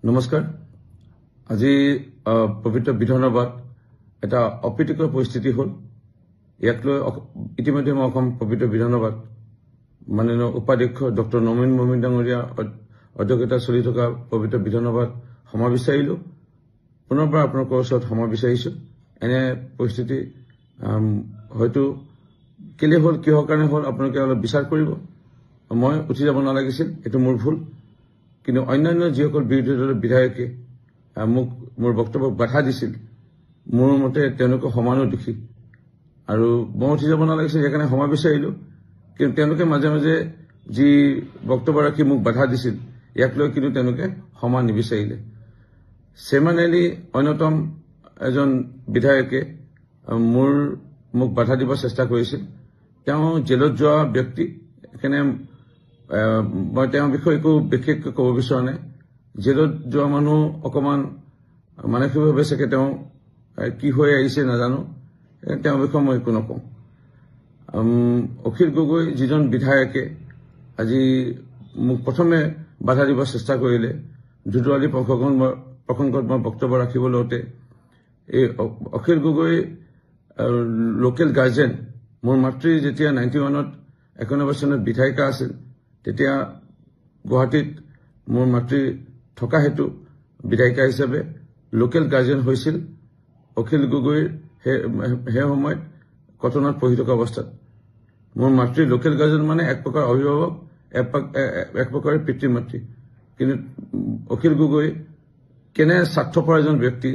নমস্কাৰ আজি পবিত্ৰ বিধানসভাত এটা অপ্ৰীতিকৰ পৰিস্থিতি হ'ল ইয়াক লৈ ইতিমধ্যে মই অসম পবিত্ৰ বিধানসভাত মাননীয় উপাধ্যক্ষ ডক্টৰ নমীন মমিন ডাঙৰীয়া অধ্যক্ষতা চলি থকা পবিত্ৰ বিধানসভাত ক্ষমা বিচাৰিলোঁ পুনৰবাৰ আপোনালোকৰ ওচৰত ক্ষমা বিচাৰিছোঁ এনে পৰিস্থিতি হয়তো কেলে হ'ল কিহৰ কাৰণে হ'ল আপোনালোকে অলপ বিচাৰ কৰিব মই উঠি যাব নালাগিছিল এইটো মোৰ ভুল কিন্তু অন্যান্য যিসকল বিৰোধী দলৰ বিধায়কে মোক মোৰ বক্তব্যক বাধা দিছিল মোৰ মতে তেওঁলোকে সমানো দোষী আৰু মই উঠি যাব নালাগিছিল সেইকাৰণে ক্ষমা বিচাৰিলোঁ কিন্তু তেওঁলোকে মাজে মাজে যি বক্তব্য ৰাখি মোক বাধা দিছিল ইয়াক লৈ কিন্তু তেওঁলোকে ক্ষমা নিবিচাৰিলে চেমান আলী অন্যতম এজন বিধায়কে মোক বাধা দিব চেষ্টা কৰিছিল তেওঁ জেলত যোৱা ব্যক্তি এখানে মই তেওঁৰ বিষয়ে একো বিশেষকৈ ক'ব বিচৰা নাই জেলত যোৱা মানুহ অকমান মানসিকভাৱে চাগে তেওঁ কি হৈ আহিছে নাজানো তেওঁৰ বিষয়ে মই একো নকওঁ অখিল গগৈ যিজন বিধায়কে আজি মোক প্ৰথমে বাধা দিব চেষ্টা কৰিলে ধুধুৱালী প্ৰসংগত মই বক্তব্য ৰাখিব লওঁতে এই অখিল গগৈ লোকেল গাৰ্জেন মোৰ মাতৃ যেতিয়া 91ত 91 চনত বিধায়িকা আছিল তেতিয়া গুৱাহাটীত মোৰ মাতৃ থকা হেতু বিধায়িকা হিচাপে লোকেল গাৰ্জেন হৈছিল অখিল গগৈৰ সেই সময়ত কটনত পঢ়ি থকা অৱস্থাত মোৰ মাতৃ লোকেল গাৰ্জেন মানে এক প্ৰকাৰ অভিভাৱক এক প্ৰকাৰৰ পিতৃ মাতৃ কিন্তু অখিল গগৈ কেনে স্বাৰ্থপৰ এজন ব্যক্তি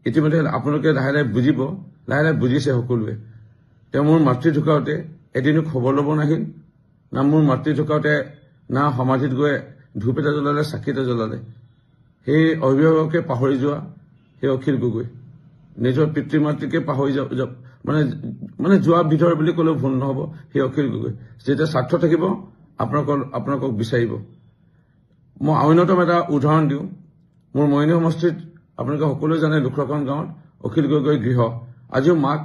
ইতিমধ্যে আপোনালোকে লাহে লাহে বুজিব লাহে লাহে বুজিছে সকলোৱে তেওঁ মোৰ মাতৃ ঢুকাওঁতে এদিনো খবৰ ল'ব নাহিল না মোৰ মাতৃ ঢুকাওঁতে না সমাধিত গৈ ধূপ এটা জ্বলালে চাকি এটা জ্বলালে সেই অভিভাৱকে পাহৰি যোৱা সেই অখিল গগৈ নিজৰ পিতৃ মাতৃকে পাহৰি মানে যোৱা বিধৰ বুলি ক'লেও ভুল নহ'ব সেই অখিল গগৈ যেতিয়া স্বাৰ্থ থাকিব আপোনালোকক বিচাৰিব মই অন্যতম এটা উদাহৰণ দিওঁ মোৰ মইনী সমষ্টিত আপোনালোকে সকলোৱে জানে লুখৰাখন গাঁৱত অখিল গগৈ গৃহ আজিও মাক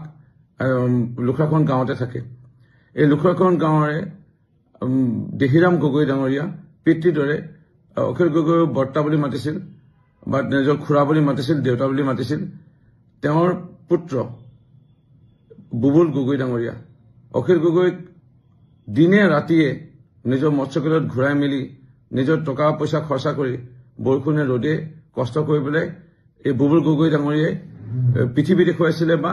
লুখৰাখন গাঁৱতে থাকে এই লুখৰাখন গাঁৱৰে দেহিৰাম গগৈ ডাঙৰীয়া পিতৃৰ দৰে অখিল গগৈ বৰ্তা বুলি মাতিছিল বা নিজৰ খুৰা বুলি মাতিছিল দেউতা বুলি মাতিছিল তেওঁৰ পুত্ৰ বুবুল গগৈ ডাঙৰীয়া অখিল গগৈক দিনে ৰাতিয়ে নিজৰ মৎস্যকলত ঘূৰাই মেলি নিজৰ টকা পইচা খৰচা কৰি বৰষুণে ৰ'দে কষ্ট কৰি পেলাই এই বুবুল গগৈ ডাঙৰীয়াই পৃথিৱী দেখুৱাইছিলে বা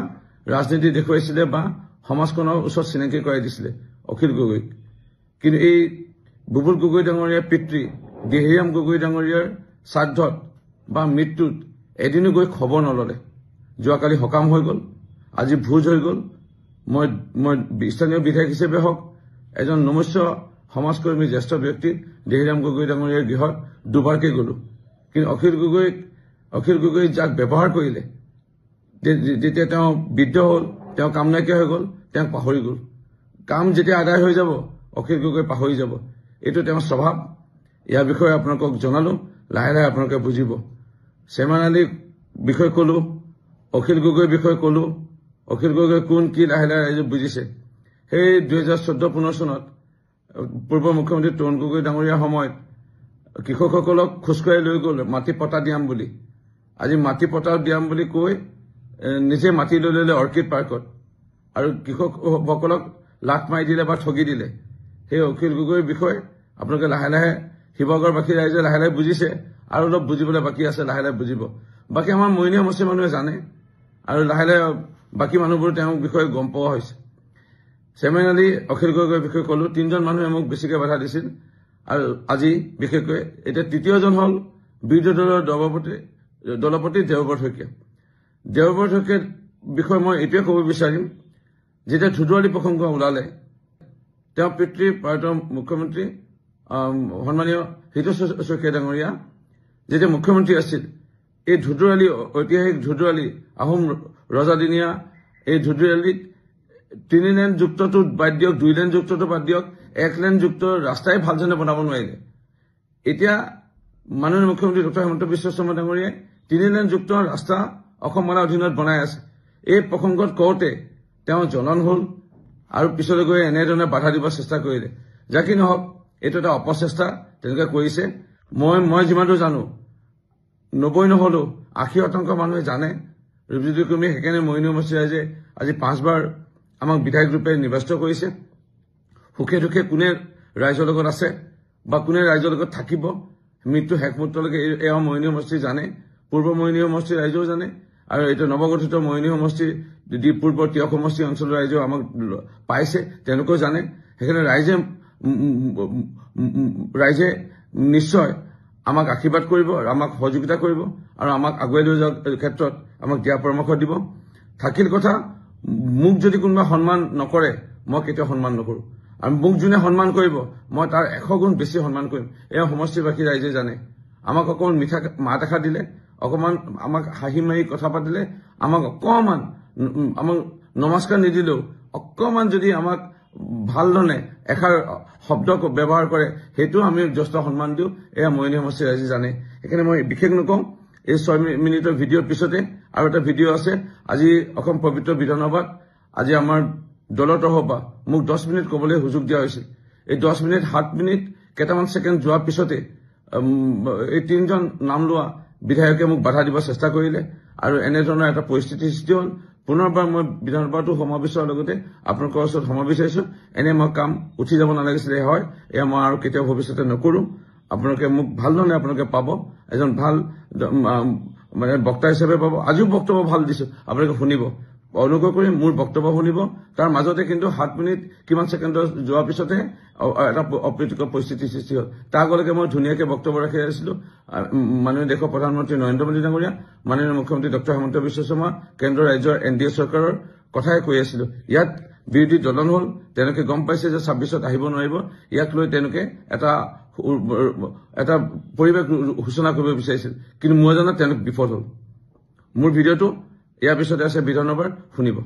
ৰাজনীতি দেখুৱাইছিলে বা সমাজখনৰ ওচৰত চিনাকি কৰাই দিছিলে অখিল গগৈক কিন্তু এই বুবুল গগৈ ডাঙৰীয়াৰ পিতৃ দেহিৰাম গগৈ ডাঙৰীয়াৰ শ্ৰাদ্ধত বা মৃত্যুত এদিনো গৈ খবৰ নললে যোৱাকালি সকাম হৈ গ'ল আজি ভোজ হৈ গ'ল মই স্থানীয় বিধায়ক হিচাপে হওক এজন নমস্য সমাজকৰ্মী জ্যেষ্ঠ ব্যক্তি দেহিৰাম গগৈ ডাঙৰীয়াৰ গৃহত দুবাৰকৈ গ'লো কিন্তু অখিল গগৈ যাক ব্যৱহাৰ কৰিলে যেতিয়া তেওঁ বৃদ্ধ হ'ল তেওঁ কাম নাইকিয়া হৈ গ'ল তেওঁক পাহৰি গ'ল কাম যেতিয়া আদায় হৈ যাব অখিল গগৈ পাহৰি যাব এইটো তেওঁৰ স্বভাৱ ইয়াৰ বিষয়ে আপোনালোকক জনালো লাহে লাহে আপোনালোকে বুজিব চেমান আলীৰ বিষয়ে ক'লো অখিল গগৈৰ বিষয়ে ক'লো অখিল গগৈ কোন কি লাহে লাহে ৰাইজে বুজিছে সেই 2014-15 চনত পূৰ্ব মুখ্যমন্ত্ৰী তৰুণ গগৈ ডাঙৰীয়াৰ সময়ত কৃষকসকলক খোজকঢ়াই লৈ গ'ল মাটি পটা দিয়াম বুলি আজি মাটি পটা দিয়াম বুলি কৈ নিজে মাটি লৈ ল'লে অৰ্কিড পাৰ্কত আৰু কৃষকসকলক লাট মাৰি দিলে বা ঠগি দিলে সেই অখিল গগৈৰ বিষয়ে আপোনালোকে লাহে লাহে শিৱসাগৰবাসী ৰাইজে লাহে লাহে বুজিছে আৰু অলপ বুজিবলৈ বাকী আছে লাহে লাহে বুজিব বাকী আমাৰ মইনী সমষ্টিৰ মানুহে জানে আৰু লাহে লাহে বাকী মানুহবোৰ তেওঁৰ বিষয়ে গম পোৱা হৈছে চেমান আলী অখিল গগৈৰ বিষয়ে ক'লো তিনিজন মানুহে মোক বেছিকৈ বাধা দিছিল আৰু আজি বিশেষকৈ এতিয়া তৃতীয়জন হ'ল বিৰোধী দলৰ দলপতি দেৱব্ৰত শইকীয়াৰ বিষয়ে মই এইটোৱে ক'ব বিচাৰিম যেতিয়া ধুধুৱালী প্ৰসংগ ওলালে তেওঁ পিতৃ প্ৰয়াত মুখ্যমন্ত্ৰী সন্মানীয় হিতেশ্বৰ শইকীয়া ডাঙৰীয়া যেতিয়া মুখ্যমন্ত্ৰী আছিল এই ধুধুৱালী ঐতিহাসিক ধুধুৱালী আহোম ৰজাদিনীয়া এই ধুধুৱালীত 3 লেন যুক্তটো বাদ দিয়ক 2 লেন যুক্তটো বাদ দিয়ক 1 লেন যুক্ত ৰাস্তাই ভালজনে বনাব নোৱাৰিলে এতিয়া মাননীয় মুখ্যমন্ত্ৰী ডক্টৰ হেমন্ত বিশ্ব শৰ্মা ডাঙৰীয়াই 3 লেন যুক্ত ৰাস্তা অসম মালাৰ অধীনত বনাই আছে এই প্ৰসংগত কওঁতে তেওঁ জ্বলন হ'ল আৰু পিছলৈ গৈ এনেধৰণে বাধা দিব চেষ্টা কৰিলে যাকি নহওক এইটো এটা অপচেষ্টা তেনেকৈ কৰিছে মই যিমানটো জানো 90 নহলেও 80% মানুহে জানে ৰূপজ্যোতি কুৰ্মী সেইকাৰণে মৰিয়নি সমষ্টি ৰাইজে আজি 5বাৰ আমাক বিধায়ক ৰূপে নিৰ্বাচিত কৰিছে সুখে দুখে কোনে ৰাইজৰ লগত আছে বা কোনে ৰাইজৰ লগত থাকিব মৃত্যু শেষ মুহূৰ্তলৈকে এয়া মৰিয়নি সমষ্টি জানে পূৰ্ব মৰিয়নি সমষ্টি ৰাইজেও জানে আৰু এটা নৱগঠিত মৰিয়নি সমষ্টি পূৰ্ব তিয়ক সমষ্টি অঞ্চলৰ ৰাইজেও আমাক পাইছে তেওঁলোকেও জানে সেইকাৰণে ৰাইজে নিশ্চয় আমাক আশীৰ্বাদ কৰিব আমাক সহযোগিতা কৰিব আৰু আমাক আগুৱাই লৈ যোৱাৰ ক্ষেত্ৰত আমাক দিয়া পৰামৰ্শ দিব থাকিল কথা মোক যদি কোনোবা সন্মান নকৰে মই কেতিয়াও সন্মান নকৰো আৰু মোক যোনে সন্মান কৰিব মই তাৰ 100 গুণ বেছি সন্মান কৰিম এয়া সমষ্টিবাসী ৰাইজে জানে আমাক অকমান মিঠা মাত এষাৰ দিলে অকমান আমাক হাঁহি মাৰি কথা পাতিলে আমাক অকমান আমাক নমস্কাৰ নিদিলেও অকমান যদি আমাক ভাল ধৰণে এষাৰ শব্দ ব্যৱহাৰ কৰে সেইটো আমি যথেষ্ট সন্মান দিওঁ এয়া মৰিয়নি সমষ্টি ৰাইজে জানে সেইকাৰণে মই বিশেষ নকওঁ এই 6 মিনিটৰ ভিডিঅ'ৰ পিছতে আৰু এটা ভিডিঅ' আছে আজি অসম পবিত্ৰ বিধানসভাত আজি আমাৰ দলৰ তৰফৰ পৰা মোক 10 মিনিট ক'বলৈ সুযোগ দিয়া হৈছিল এই 10 মিনিট 7 মিনিট কেইটামান ছেকেণ্ড যোৱাৰ পিছতে এই 3জন নাম লোৱা বিধায়কে মোক বাধা দিব চেষ্টা কৰিলে আৰু এনেধৰণৰ এটা পৰিস্থিতি সৃষ্টি হ'ল পুনৰবাৰ মই বিধানসভাটো সমাৱেশৰ লগতে আপোনালোকৰ ওচৰত সময় বিচাৰিছো এনে মই কাম উঠি যাব নালাগিছিলে হয় এয়া মই আৰু কেতিয়াও ভৱিষ্যতে নকৰো আপোনালোকে মোক ভাল ধৰণে আপোনালোকে পাব এজন ভাল মানে বক্তা হিচাপে পাব আজিও বক্তব্য ভাল দিছো আপোনালোকে শুনিব অনুগ্ৰহ কৰি মোৰ বক্তব্য শুনিব তাৰ মাজতে কিন্তু 7 মিনিট কিমান ছেকেণ্ডৰ যোৱাৰ পিছতে এটা অপ্ৰীতিকৰ পৰিস্থিতি সৃষ্টি হ'ল তাৰ আগলৈকে মই ধুনীয়াকৈ বক্তব্য ৰাখি আহিছিলো মাননীয় দেশৰ প্ৰধানমন্ত্ৰী নৰেন্দ্ৰ মোদী ডাঙৰীয়া মাননীয় মুখ্যমন্ত্ৰী ডক্টৰ হিমন্ত বিশ্ব শৰ্মা কেন্দ্ৰৰ ৰাজ্যৰ NDA চৰকাৰৰ কথাই কৈ আছিলো ইয়াত বিৰোধী দলন হ'ল তেওঁলোকে গম পাইছে যে 26ত আহিব নোৱাৰিব ইয়াক লৈ তেওঁলোকে এটা পৰিৱেশ সূচনা কৰিব বিচাৰিছিল কিন্তু মই জানাত তেওঁলোক বিফল হ'ল মোৰ ভিডিঅ'টো ইয়াৰ পিছতে আছে বিধানসভাৰ শুনিব